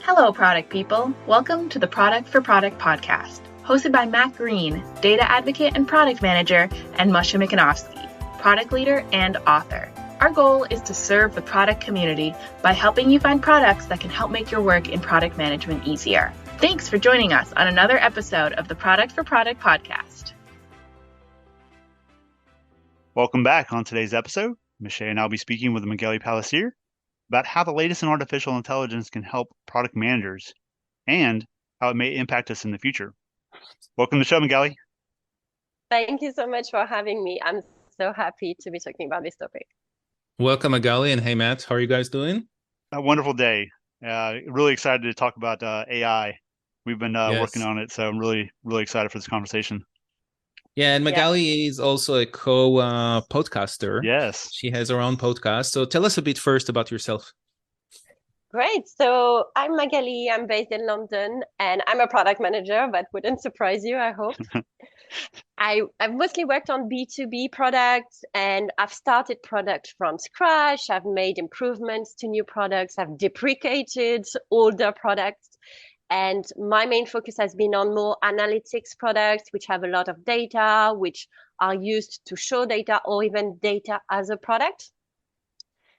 Hello, product people. Welcome to the Product for Product podcast, hosted by Matt Green, data advocate and product manager, and Masha Mikanovsky, product leader and author. Our goal is to serve the product community by helping you find products that can help make your work in product management easier. Thanks for joining us on another episode of the Product for Product podcast. Welcome back. On today's episode, Michelle and I will be speaking with Magali Pelissier about how the latest in artificial intelligence can help product managers and how it may impact us in the future. Welcome to the show, Magali. Thank you so much for having me. I'm so happy to be talking about this topic. Welcome, Magali, and hey, Matt. How are you guys doing? A wonderful day. Really excited to talk about AI. We've been working on it, so I'm really excited for this conversation. Yeah, and Magali is also a co-podcaster. Yes. She has her own podcast. So tell us a bit first about yourself. Great. So I'm Magali. I'm based in London, and I'm a product manager. That wouldn't surprise you, I hope. I've mostly worked on B2B products, and I've started products from scratch. I've made improvements to new products. I've deprecated older products. And my main focus has been on more analytics products, which have a lot of data, which are used to show data or even data as a product.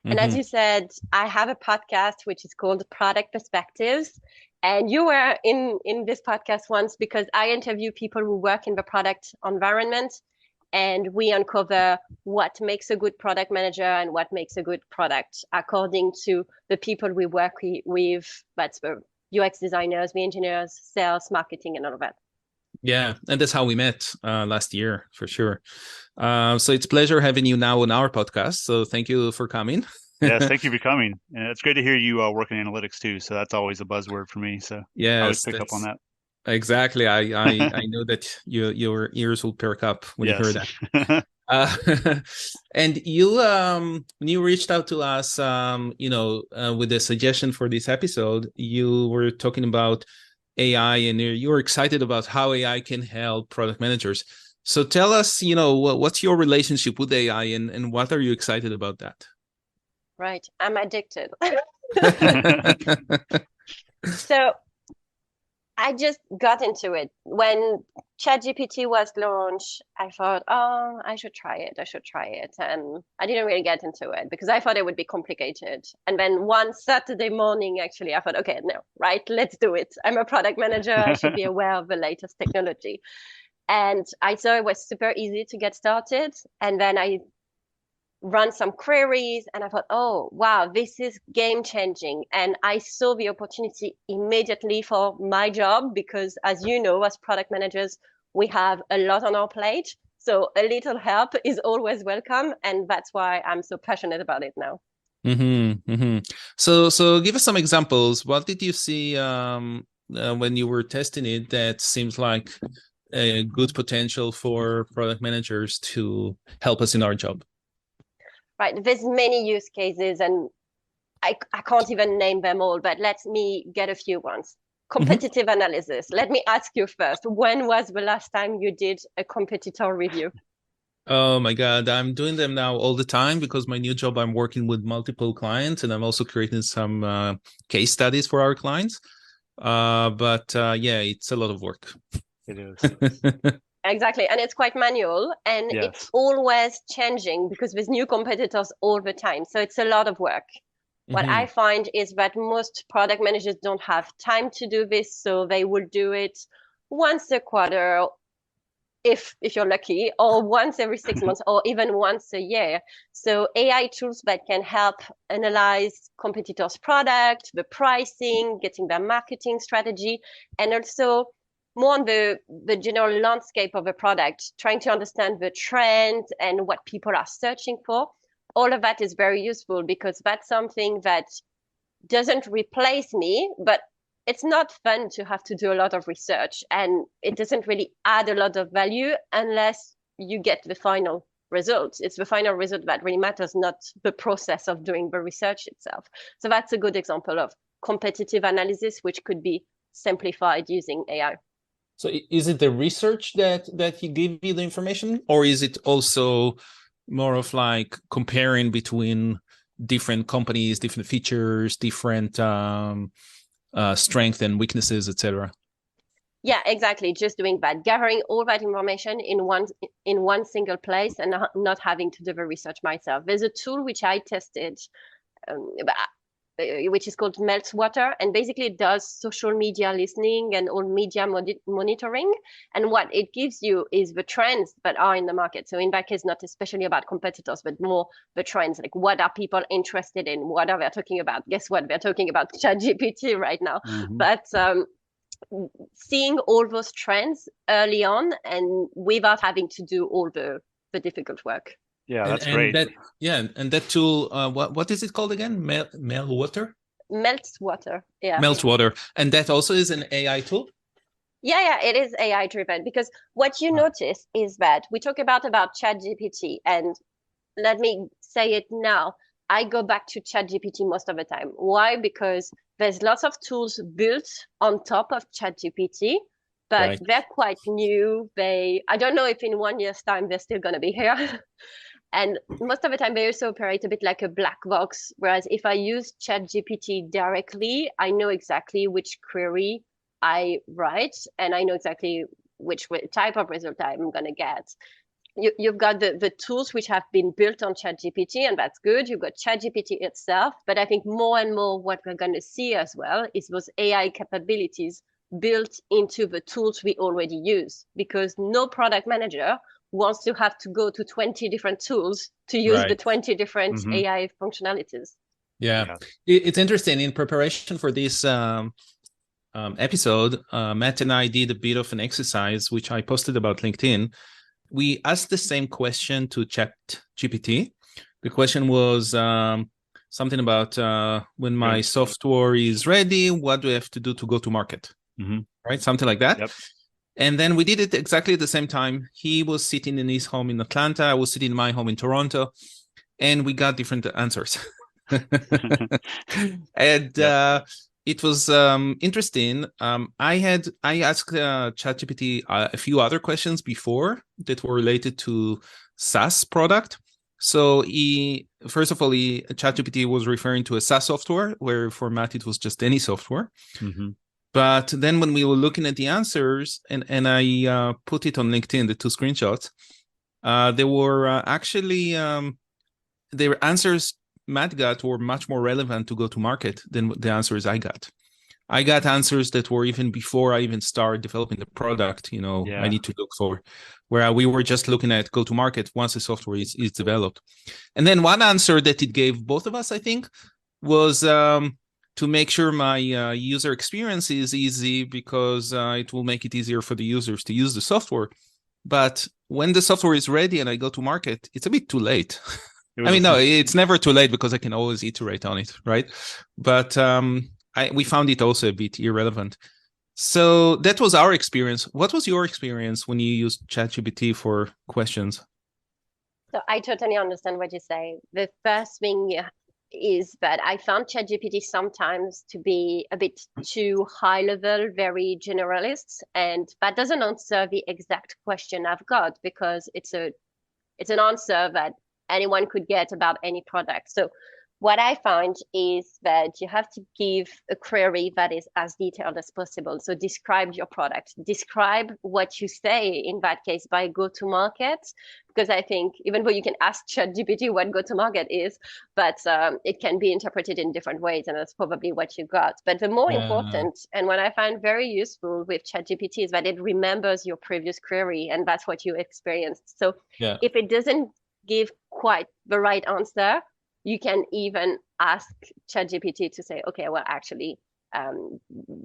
And as you said, I have a podcast, which is called Product Perspectives. And you were in this podcast once because I interview people who work in the product environment, and we uncover what makes a good product manager and what makes a good product according to the people we work with. That's the UX designers, the engineers, sales, marketing, and all of that. Yeah, and that's how we met last year, for sure. So it's a pleasure having you now on our podcast. So thank you for coming. Yes, thank you for coming. And it's great to hear you work in analytics too. So that's always a buzzword for me. So yes, I always pick up on that. Exactly. I know that your ears will perk up when you hear that. And you when you reached out to us with a suggestion for this episode, you were talking about AI and you were excited about how AI can help product managers. So tell us, what's your relationship with AI and what are you excited about that? Right. I'm addicted. So I just got into it. When ChatGPT was launched, I thought, oh, I should try it. And I didn't really get into it because I thought it would be complicated. And then one Saturday morning, actually, I thought, okay, no, right, let's do it. I'm a product manager. I should be aware of the latest technology. And I saw it was super easy to get started. And then I run some queries and I thought, oh, wow, this is game changing. And I saw the opportunity immediately for my job because, as you know, as product managers, we have a lot on our plate. So a little help is always welcome. And that's why I'm so passionate about it now. So give us some examples. What did you see when you were testing it that seems like a good potential for product managers to help us in our job? Right, there's many use cases and I can't even name them all, but let me get a few ones. Competitive analysis. Let me ask you first, when was the last time you did a competitor review? Oh my God, I'm doing them now all the time because my new job, I'm working with multiple clients and I'm also creating some case studies for our clients. But it's a lot of work. It is. Exactly. And it's quite manual and it's always changing because there's new competitors all the time. So it's a lot of work. What I find is that most product managers don't have time to do this. So they will do it once a quarter, if you're lucky, or once every 6 months, or even once a year. So AI tools that can help analyze competitors' product, the pricing, getting their marketing strategy, and also more on the general landscape of a product, trying to understand the trend and what people are searching for. All of that is very useful because that's something that doesn't replace me, but it's not fun to have to do a lot of research and it doesn't really add a lot of value unless you get the final result. It's the final result that really matters, not the process of doing the research itself. So that's a good example of competitive analysis, which could be simplified using AI. So is it the research that give you the information, or is it also more of like comparing between different companies, different features, different strength and weaknesses, etc. Yeah, exactly. Just doing that, gathering all that information in one single place and not having to do the research myself. There's a tool which I tested, which is called Meltwater, and basically it does social media listening and all media monitoring. And what it gives you is the trends that are in the market. So in that case, not especially about competitors, but more the trends, like what are people interested in? What are they talking about? Guess what? They're talking about ChatGPT right now. Mm-hmm. But seeing all those trends early on and without having to do all the difficult work. Yeah, that's great. And that tool, what is it called again? Meltwater? Meltwater, yeah. Meltwater. And that also is an AI tool? Yeah, it is AI driven, because what you notice is that we talk about ChatGPT, and let me say it now, I go back to ChatGPT most of the time. Why? Because there's lots of tools built on top of ChatGPT, but they're quite new. I don't know if in 1 year's time they're still going to be here. And most of the time, they also operate a bit like a black box. Whereas if I use ChatGPT directly, I know exactly which query I write, and I know exactly which type of result I'm going to get. You've got the tools which have been built on ChatGPT, and that's good. You've got ChatGPT itself. But I think more and more what we're going to see as well is those AI capabilities built into the tools we already use, because no product manager wants to have to go to 20 different tools to use the 20 different AI functionalities. Yeah. It's interesting. In preparation for this episode, Matt and I did a bit of an exercise, which I posted about LinkedIn. We asked the same question to ChatGPT. The question was something about when my software is ready, what do I have to do to go to market? Right? Something like that. Yep. And then we did it exactly at the same time. He was sitting in his home in Atlanta. I was sitting in my home in Toronto. And we got different answers. And it was interesting. I asked ChatGPT a few other questions before that were related to SaaS product. So ChatGPT was referring to a SaaS software, where for Matt it was just any software. But then when we were looking at the answers, and I put it on LinkedIn, the 2 screenshots, there were actually the answers Matt got were much more relevant to go to market than the answers I got. I got answers that were even before I even started developing the product, I need to look for, where we were just looking at go to market once the software is developed. And then one answer that it gave both of us, I think, was to make sure my user experience is easy, because it will make it easier for the users to use the software. But when the software is ready and I go to market, it's a bit too late. No, it's never too late, because I can always iterate on it, right? But we found it also a bit irrelevant. So that was our experience. What was your experience when you used ChatGPT for questions? So I totally understand what you say. The first thing is that I found ChatGPT sometimes to be a bit too high level, very generalist, and that doesn't answer the exact question I've got, because it's an answer that anyone could get about any product. So what I find is that you have to give a query that is as detailed as possible. So describe your product, describe what you say in that case by go-to-market, because I think even though you can ask ChatGPT what go-to-market is, but it can be interpreted in different ways, and that's probably what you got. But the more important, and what I find very useful with ChatGPT, is that it remembers your previous query, and that's what you experienced. So if it doesn't give quite the right answer, you can even ask ChatGPT to say, okay, well, actually,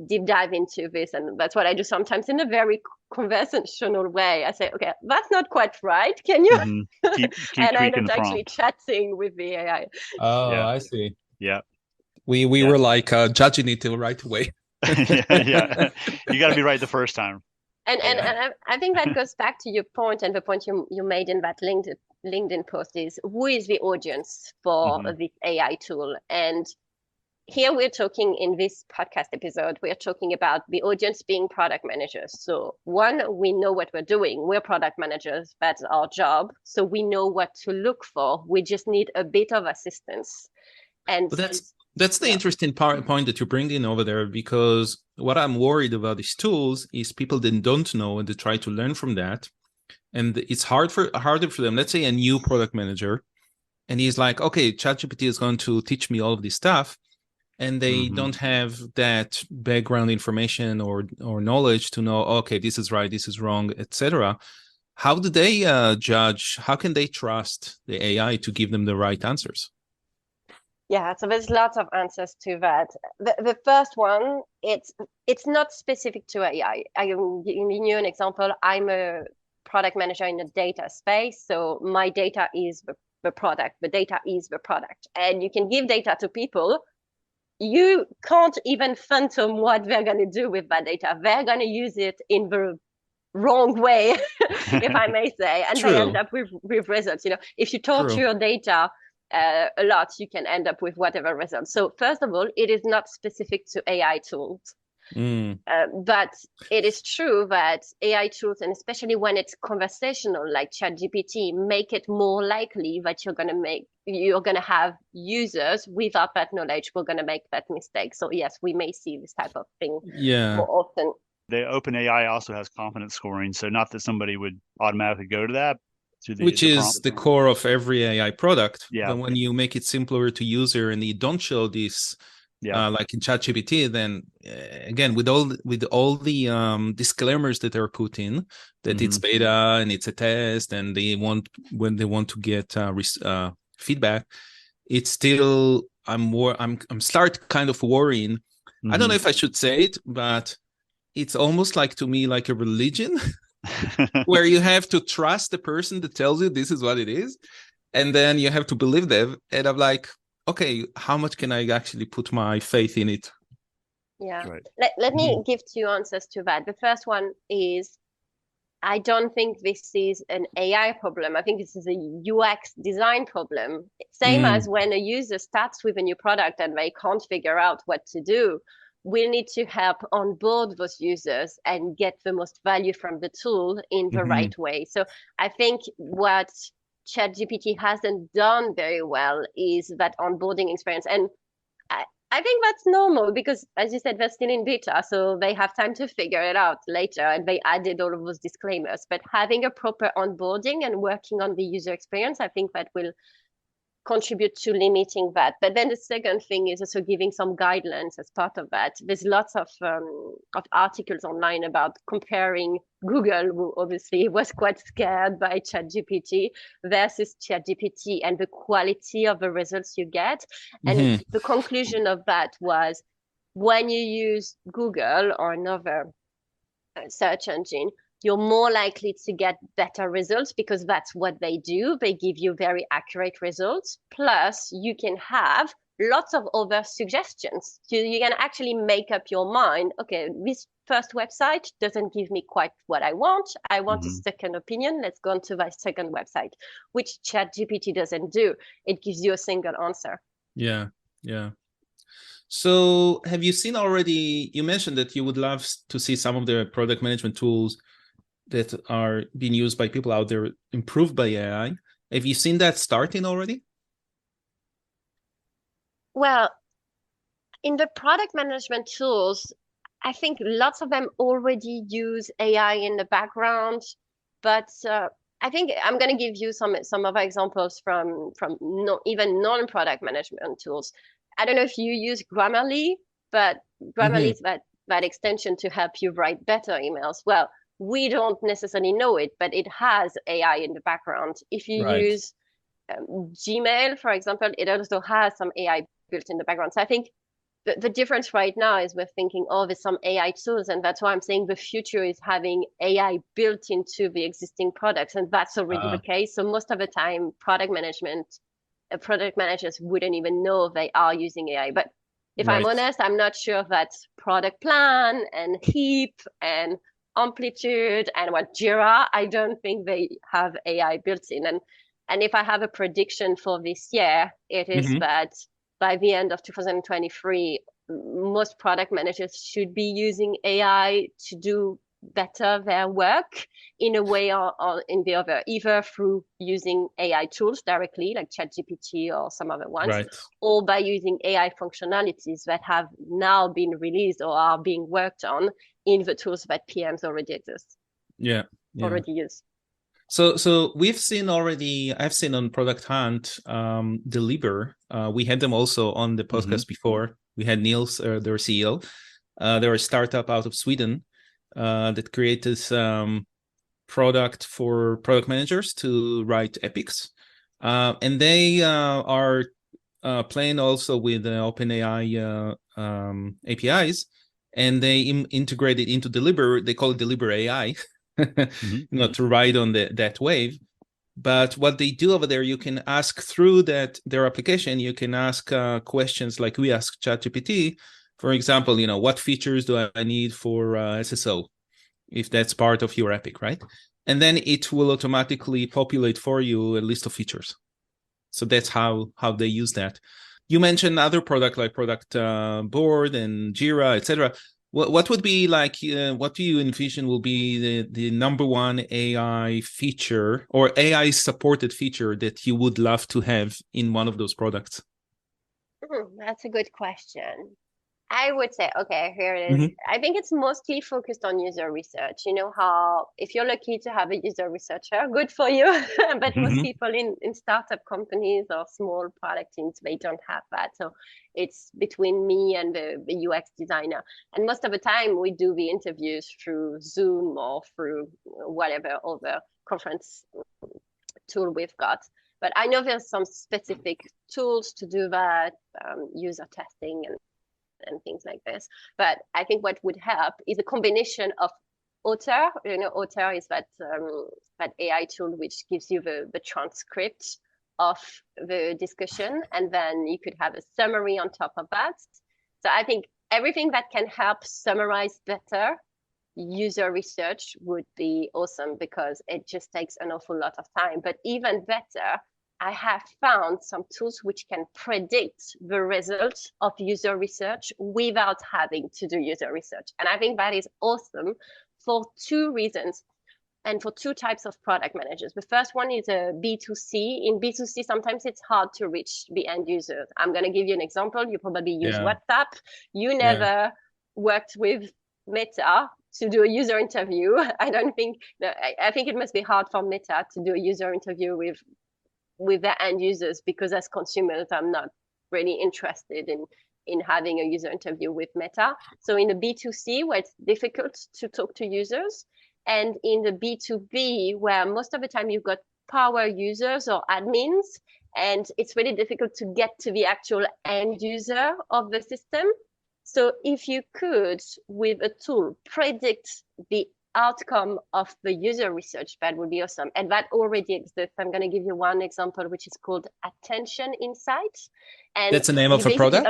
deep dive into this. And that's what I do sometimes in a very conversational way. I say, okay, that's not quite right. Can you? Keep and I'm not actually chatting with the AI. Oh, I see. Yeah. We were like judging it right away. Yeah. You got to be right the first time. And I think that goes back to your point, and the point you made in that LinkedIn post is, who is the audience for this AI tool? And here we're talking in this podcast episode, we're talking about the audience being product managers. So one, we know what we're doing. We're product managers. That's our job. So we know what to look for. We just need a bit of assistance. And That's the interesting point that you bring in over there, because what I'm worried about these tools is people that don't know and they try to learn from that. And it's harder for them. Let's say a new product manager, and he's like, okay, ChatGPT is going to teach me all of this stuff. And they don't have that background information or knowledge to know, okay, this is right, this is wrong, etc. How do they judge? How can they trust the AI to give them the right answers? Yeah, so there's lots of answers to that. The first one, it's not specific to AI. I can give you an example. I'm a product manager in the data space, so my data is the product. The data is the product, and you can give data to people. You can't even phantom what they're going to do with that data. They're going to use it in the wrong way, if I may say, and they end up with results. If you torture your data a lot, you can end up with whatever results. So first of all, it is not specific to AI tools. But it is true that AI tools, and especially when it's conversational like ChatGPT, make it more likely that you're going to have users without that knowledge who are going to make that mistake. So yes, we may see this type of thing more often. The OpenAI also has confidence scoring, so not that somebody would automatically go to that. Which is the core of every AI product. Yeah. But when you make it simpler to user and you don't show this, like in ChatGPT, then again, with all the disclaimers that are put in, that it's beta and it's a test, and when they want to get feedback, it's still I'm start kind of worrying. I don't know if I should say it, but it's almost like, to me, like a religion. Where you have to trust the person that tells you this is what it is, and then you have to believe them. And I'm like, okay, how much can I actually put my faith in it? Yeah. Right. Let me give two answers to that. The first one is, I don't think this is an AI problem. I think this is a UX design problem. Same as when a user starts with a new product and they can't figure out what to do. We need to help onboard those users and get the most value from the tool in the right way. So I think what ChatGPT hasn't done very well is that onboarding experience. And I think that's normal because, as you said, they're still in beta, so they have time to figure it out later, and they added all of those disclaimers. But having a proper onboarding and working on the user experience, I think that will contribute to limiting that. But then the second thing is also giving some guidelines as part of that. There's lots of articles online about comparing Google, who obviously was quite scared by ChatGPT, versus ChatGPT and the quality of the results you get. And the conclusion of that was, when you use Google or another search engine, you're more likely to get better results because that's what they do. They give you very accurate results. Plus, you can have lots of other suggestions. So you can actually make up your mind. Okay, this first website doesn't give me quite what I want. I want a second opinion. Let's go on to the second website, which ChatGPT doesn't do. It gives you a single answer. Yeah. So have you seen already, you mentioned that you would love to see some of the product management tools that are being used by people out there improved by AI. Have you seen that starting already? Well, in the product management tools, I think lots of them already use AI in the background, but I think I'm going to give you some other examples from even non-product management tools. I don't know if you use Grammarly, but Grammarly is that extension to help you write better emails. Well, we don't necessarily know it, but it has AI in the background. If you use Gmail, for example, it also has some AI built in the background. So I think the difference right now is we're thinking, oh, there's some AI tools. And that's why I'm saying the future is having AI built into the existing products. And that's already the case. So most of the time, product managers wouldn't even know they are using AI. But if I'm honest, I'm not sure that Product Plan and Heap and Amplitude and Jira, I don't think they have AI built in. And if I have a prediction for this year, it is that by the end of 2023, most product managers should be using AI to do better their work in a way or in the other, either through using AI tools directly, like ChatGPT or some other ones, right, or by using AI functionalities that have now been released or are being worked on in the tools that PMs already exist. Yeah. Already use. So we've seen already, I've seen on Product Hunt, Deliver. We had them also on the podcast before. We had Niels, their CEO. They're a startup out of Sweden that created product for product managers to write epics. And they are playing also with OpenAI APIs, and they integrate it into Deliver. They call it Deliver AI. To ride on that wave. But what they do over there, you can ask through their application, you can ask questions like we ask ChatGPT. For example, what features do I need for SSO, if that's part of your epic, right? And then it will automatically populate for you a list of features. So that's how they use that. You mentioned other product like Product Board and Jira, etc. What would be like, what do you envision will be the number one AI feature or AI supported feature that you would love to have in one of those products? That's a good question. I would say, okay, here it is. I think it's mostly focused on user research. You know how if you're lucky to have a user researcher, good for you. But most people in startup companies or small product teams, they don't have that. So it's between me and the UX designer. And most of the time we do the interviews through Zoom or through whatever other conference tool we've got. But I know there's some specific tools to do that, user testing and things like this. But I think what would help is a combination of Otter. Otter is that AI tool which gives you the transcript of the discussion, and then you could have a summary on top of that. So I think everything that can help summarize better user research would be awesome, because it just takes an awful lot of time. But even better, I have found some tools which can predict the results of user research without having to do user research. And I think that is awesome for two reasons and for two types of product managers. The first one is a B2C. In B2C, sometimes it's hard to reach the end user. I'm going to give you an example. You probably use WhatsApp. You never worked with Meta to do a user interview. I think it must be hard for Meta to do a user interview with their end users, because as consumers, I'm not really interested in having a user interview with Meta. So in the B2C, where it's difficult to talk to users, and in the B2B, where most of the time you've got power users or admins, and it's really difficult to get to the actual end user of the system. So if you could, with a tool, predict the outcome of the user research, that would be awesome. And that already exists. I'm going to give you one example, which is called Attention Insights. And that's the name of a product?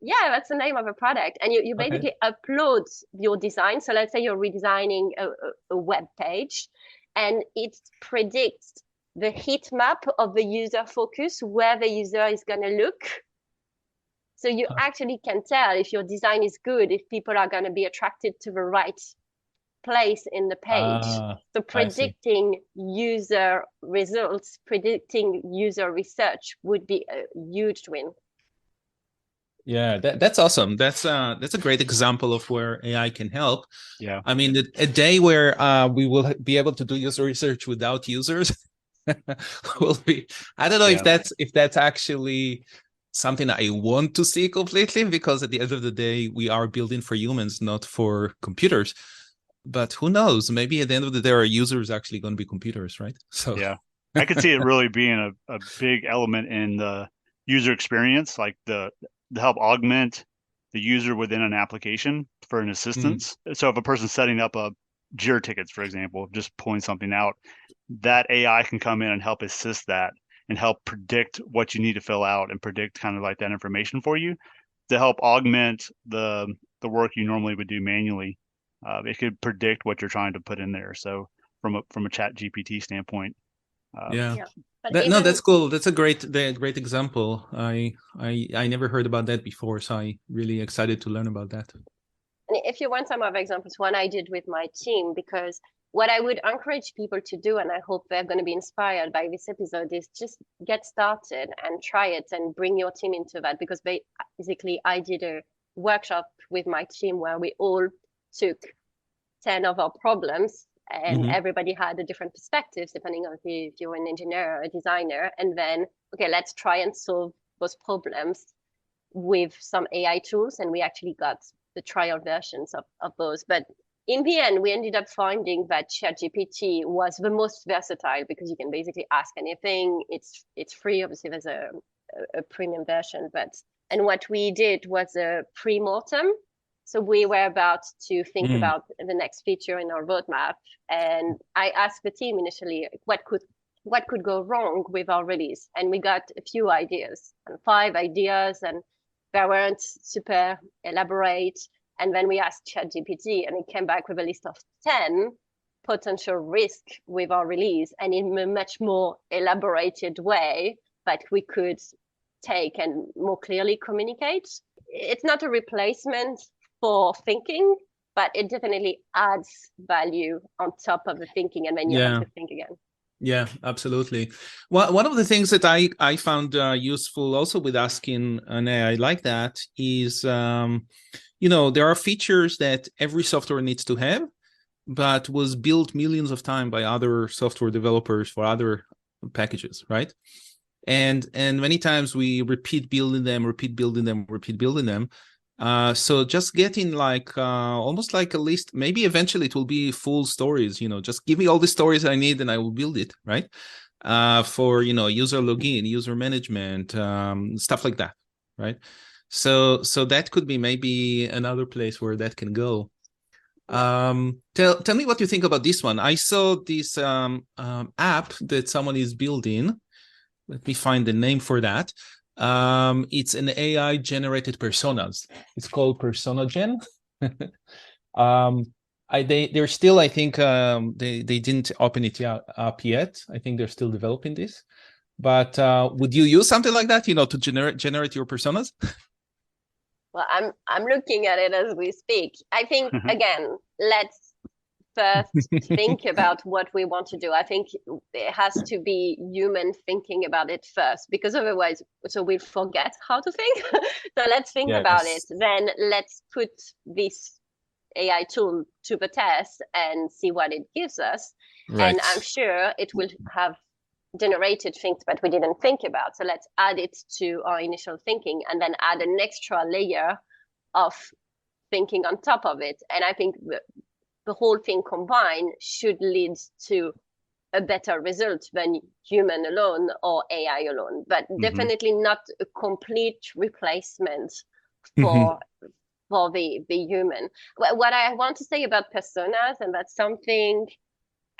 That's the name of a product. And you basically upload your design. So let's say you're redesigning a web page, and it predicts the heat map of the user focus, where the user is going to look. So you actually can tell if your design is good, if people are going to be attracted to the right place in the page. So predicting user results, predicting user research would be a huge win. Yeah, that's awesome. That's a great example of where AI can help. Yeah, I mean, a day where we will be able to do user research without users will be. I don't know if that's actually something I want to see completely, because at the end of the day, we are building for humans, not for computers. But who knows? Maybe at the end of the day, our users actually going to be computers, right? So yeah, I could see it really being a big element in the user experience, like to help augment the user within an application for an assistance. So if a person's setting up a Jira tickets, for example, just pulling something out, that AI can come in and help assist that and help predict what you need to fill out and predict kind of like that information for you to help augment the work you normally would do manually. It could predict what you're trying to put in there. So from a ChatGPT standpoint, that's cool. That's a great example. I never heard about that before, so I really excited to learn about that. if you want some of examples, one I did with my team, because what I would encourage people to do, and I hope they're going to be inspired by this episode, is just get started and try it and bring your team into that. Because basically, I did a workshop with my team where we all took 10 of our problems, and everybody had a different perspectives depending on if you're an engineer or a designer. And then, okay, let's try and solve those problems with some AI tools. And we actually got the trial versions of those. But in the end, we ended up finding that ChatGPT was the most versatile, because you can basically ask anything. It's free. Obviously, there's a premium version. And what we did was a pre-mortem. So we were about to think about the next feature in our roadmap. And I asked the team initially, what could go wrong with our release? And we got a few ideas, and 5 ideas, and they weren't super elaborate. And then we asked ChatGPT, and it came back with a list of 10 potential risks with our release, and in a much more elaborated way that we could take and more clearly communicate. It's not a replacement for thinking, but it definitely adds value on top of the thinking, and then you have to think again. Yeah, absolutely. Well, one of the things that I found useful also with asking an AI like that is, there are features that every software needs to have, but was built millions of times by other software developers for other packages, right? And many times we repeat building them. So just getting like almost like a list, maybe eventually it will be full stories, just give me all the stories I need and I will build it, right? For, user login, user management, stuff like that, right? So that could be maybe another place where that can go. Tell me what you think about this one. I saw this app that someone is building. Let me find the name for that. It's an AI generated personas. It's called PersonaGen. They're still, I think, they didn't open it up yet. I think they're still developing this. But would you use something like that, to generate your personas? Well, I'm looking at it as we speak. I think, again, let's first think about what we want to do. I think it has to be human thinking about it first, because otherwise, so we'll forget how to think. So let's think about it. Then let's put this AI tool to the test and see what it gives us. Right. And I'm sure it will have generated things that we didn't think about. So let's add it to our initial thinking, and then add an extra layer of thinking on top of it. And I think the whole thing combined should lead to a better result than human alone or AI alone, but definitely not a complete replacement for the human. What I want to say about personas, and that's something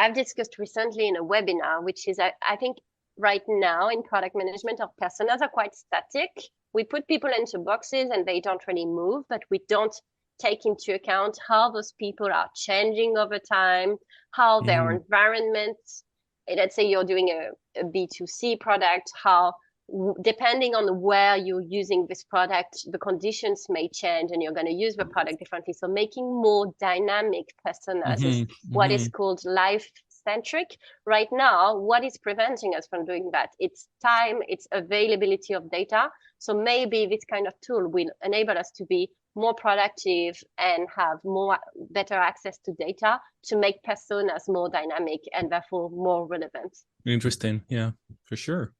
I've discussed recently in a webinar, which is I think right now in product management, our personas are quite static. We put people into boxes and they don't really move, but we don't take into account how those people are changing over time, how their environment, let's say you're doing a B2C product, how depending on where you're using this product, the conditions may change and you're going to use the product differently. So making more dynamic personas is what is called life-centric. Right now, what is preventing us from doing that? It's time, it's availability of data. So maybe this kind of tool will enable us to be more productive and have better access to data to make personas more dynamic and therefore more relevant. Interesting. Yeah, for sure.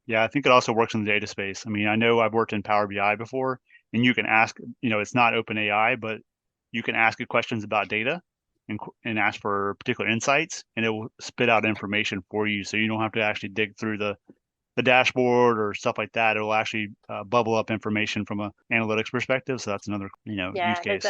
Yeah, I think it also works in the data space. I mean, I know I've worked in Power BI before, and you can ask, it's not open AI, but you can ask it questions about data and ask for particular insights, and it will spit out information for you. So you don't have to actually dig through the dashboard or stuff like that. It will actually bubble up information from an analytics perspective. So that's another, use case.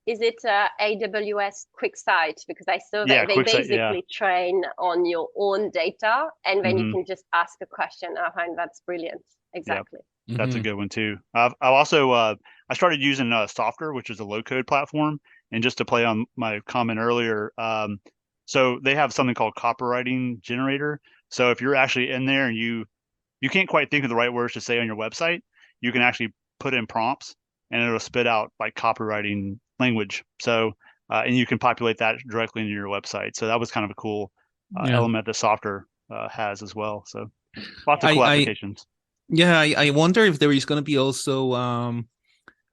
Is it AWS QuickSight? Because I saw that they basically train on your own data, and then you can just ask a question. I find that's brilliant. Exactly. Yep. That's a good one too. I've also I started using Softer, which is a low-code platform. And just to play on my comment earlier, so they have something called copywriting generator. So if you're actually in there and you can't quite think of the right words to say on your website, you can actually put in prompts and it'll spit out like copywriting language. So, and you can populate that directly into your website. So that was kind of a cool element that software has as well. So lots of cool applications. I wonder if there is going to be also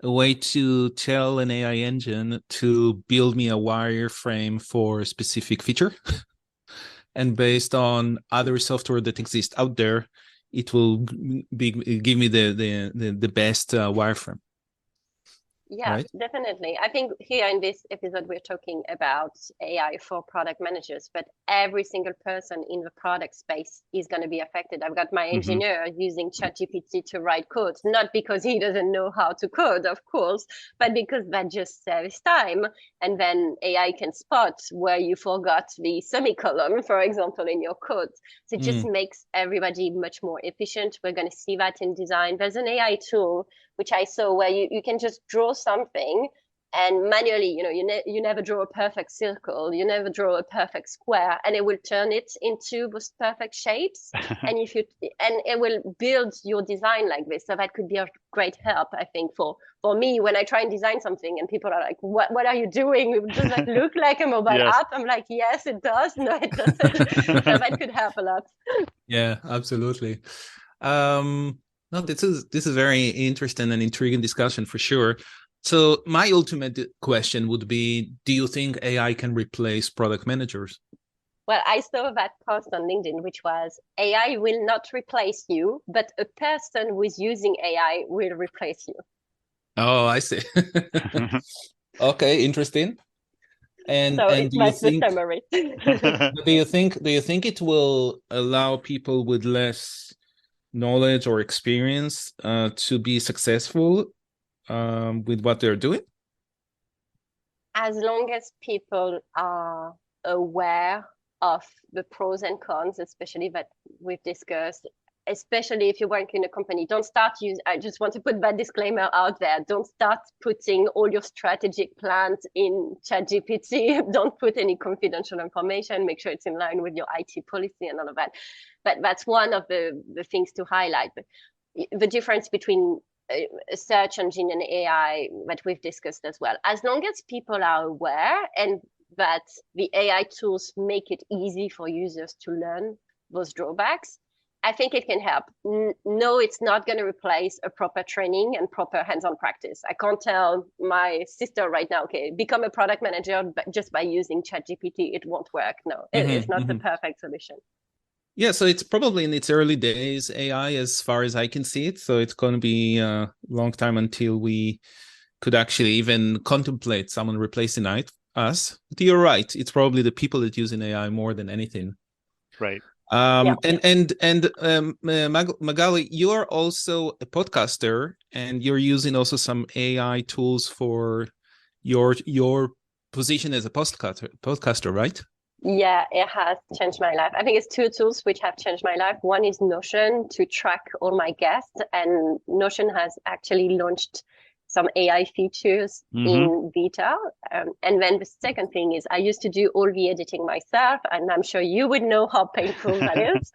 a way to tell an AI engine to build me a wireframe for a specific feature. And based on other software that exists out there, it will give me the best wireframe. Yeah, right? Definitely. I think here in this episode, we're talking about AI for product managers, but every single person in the product space is going to be affected. I've got my engineer using ChatGPT to write code, not because he doesn't know how to code, of course, but because that just saves time. And then AI can spot where you forgot the semicolon, for example, in your code. So it just makes everybody much more efficient. We're going to see that in design. There's an AI tool which I saw where you can just draw something and manually, you never draw a perfect circle, you never draw a perfect square, and it will turn it into those perfect shapes. And it will build your design like this. So that could be a great help, I think, for me when I try and design something and people are like, what are you doing? Does that look like a mobile app? I'm like, yes, it does. No, it doesn't. So that could help a lot. Yeah, absolutely. No, this is very interesting and intriguing discussion for sure. So my ultimate question would be, do you think AI can replace product managers? Well, I saw that post on LinkedIn, which was AI will not replace you, but a person who is using AI will replace you. Oh, I see. Okay, interesting. And so and that's the summary. do you think it will allow people with less knowledge or experience to be successful with what they're doing? As long as people are aware of the pros and cons, especially that we've discussed, especially if you work in a company, I just want to put that disclaimer out there. Don't start putting all your strategic plans in ChatGPT. Don't put any confidential information. Make sure it's in line with your IT policy and all of that. But that's one of the things to highlight. But the difference between a search engine and AI that we've discussed as well. As long as people are aware and that the AI tools make it easy for users to learn those drawbacks, I think it can help. No, it's not going to replace a proper training and proper hands-on practice. I can't tell my sister right now, okay, become a product manager just by using ChatGPT. It won't work. No, it's not the perfect solution. Yeah, so it's probably in its early days, AI, as far as I can see it. So it's going to be a long time until we could actually even contemplate someone replacing us. But you're right. It's probably the people that use an AI more than anything. Right. Magali, you're also a podcaster, and you're using also some AI tools for your position as a podcaster, right? Yeah, it has changed my life. I think it's two tools which have changed my life. One is Notion to track all my guests, and Notion has actually launched some AI features in beta. And then the second thing is I used to do all the editing myself, and I'm sure you would know how painful that is.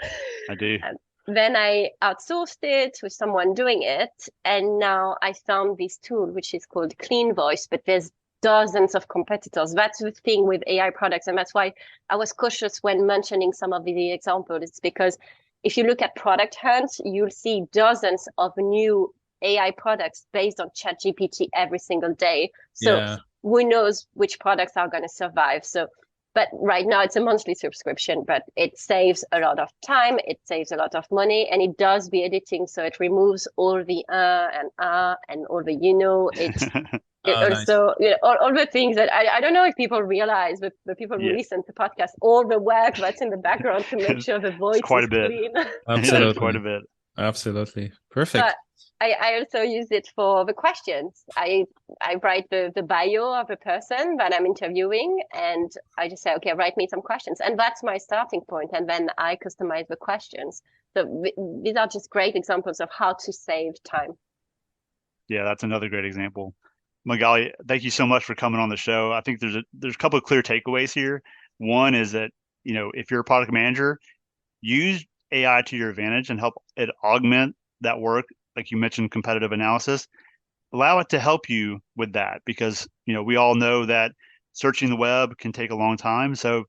I do. Then I outsourced it with someone doing it. And now I found this tool, which is called Clean Voice, but there's dozens of competitors. That's the thing with AI products. And that's why I was cautious when mentioning some of the examples. It's because if you look at Product Hunt, you'll see dozens of new AI products based on ChatGPT every single day. So who knows which products are going to survive. But right now it's a monthly subscription, but it saves a lot of time, it saves a lot of money, and it does the editing. So it removes all the and all the, also, nice. All the things that I don't know if people realize, but people who listen to podcasts, all the work that's in the background to make sure the voice is clean. Absolutely. Quite a bit. Absolutely. Perfect. But I also use it for the questions. I write the bio of the person that I'm interviewing, and I just say, okay, write me some questions. And that's my starting point. And then I customize the questions. So these are just great examples of how to save time. Yeah, that's another great example. Magali, thank you so much for coming on the show. I think there's a couple of clear takeaways here. One is that, if you're a product manager, use AI to your advantage and help it augment that work. Like you mentioned, competitive analysis. allow it to help you with that, because, we all know that searching the web can take a long time. So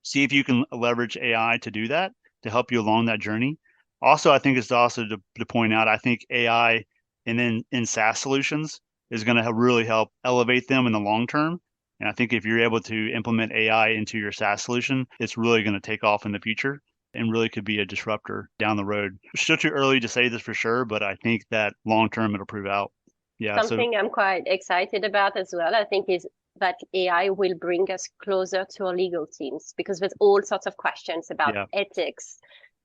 see if you can leverage AI to do that, to help you along that journey. Also, I think it's also to point out, I think AI and then in SaaS solutions is going to really help elevate them in the long term. And I think if you're able to implement AI into your SaaS solution, it's really going to take off in the future and really could be a disruptor down the road. It's still too early to say this for sure, but I think that long term it'll prove out. Yeah. Something I'm quite excited about as well, I think, is that AI will bring us closer to our legal teams, because there's all sorts of questions about ethics,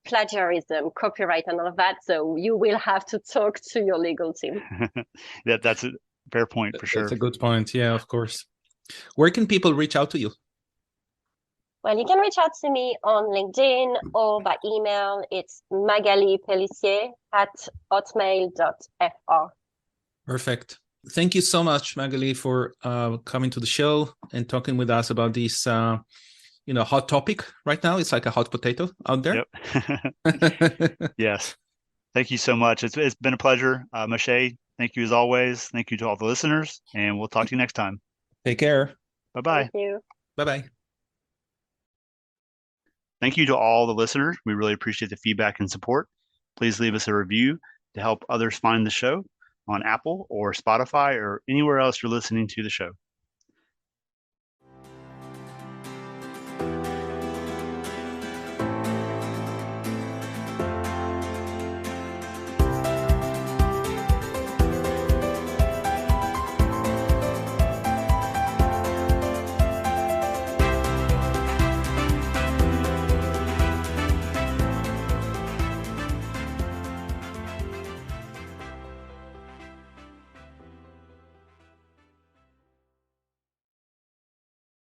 plagiarism, copyright, and all of that. So you will have to talk to your legal team. That's a fair point for sure. That's a good point. Yeah, of course. Where can people reach out to you? Well, you can reach out to me on LinkedIn or by email. It's Magali Pelissier at hotmail.fr. Perfect. Thank you so much, Magali, for coming to the show and talking with us about this, hot topic right now. It's like a hot potato out there. Yep. Yes. Thank you so much. It's been a pleasure. Moshe, thank you as always. Thank you to all the listeners, and we'll talk to you next time. Take care. Bye-bye. Thank you. Bye-bye. Thank you to all the listeners. We really appreciate the feedback and support. Please leave us a review to help others find the show on Apple or Spotify or anywhere else you're listening to the show.